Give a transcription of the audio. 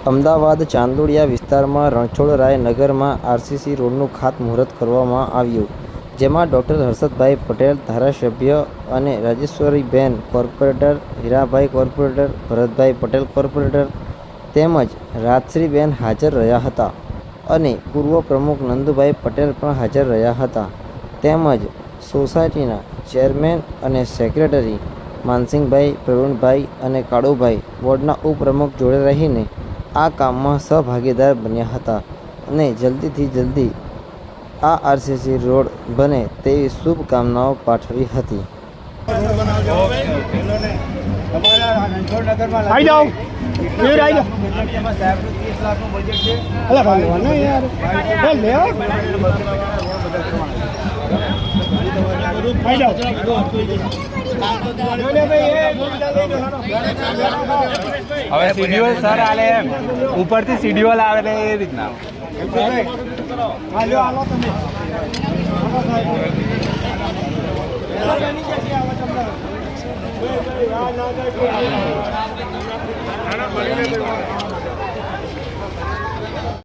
અમદાવાદ ચાંદોડિયા વિસ્તારમાં રણછોડરાય નગરમાં આરસીસી રોડનું ખાતમુહૂર્ત કરવામાં આવ્યું, જેમાં ડોક્ટર હર્ષદભાઈ પટેલ ધારાસભ્ય અને Rajeshwariben corporator, Hirabhai corporator, Bharatbhai Patel corporator તેમજ રાજશ્રીબેન હાજર રહ્યા હતા અને પૂર્વ પ્રમુખ નંદુભાઈ પટેલ પણ હાજર રહ્યા હતા. તેમજ સોસાયટીના ચેરમેન અને સેક્રેટરી માનસિંહભાઈ, પ્રવીણભાઈ અને કાળુભાઈ વોર્ડના ઉપપ્રમુખ જોડે રહીને આ કામમાં સહભાગીદાર બન્યા હતા અને જલ્દીથી જલ્દી આ આરસીસી રોડ બને તેવી શુભકામનાઓ પાઠવી હતી. હવે સીડીઓલ સર આલે એમ ઉપરથી સીડીઓલ આવે ને એ રીતના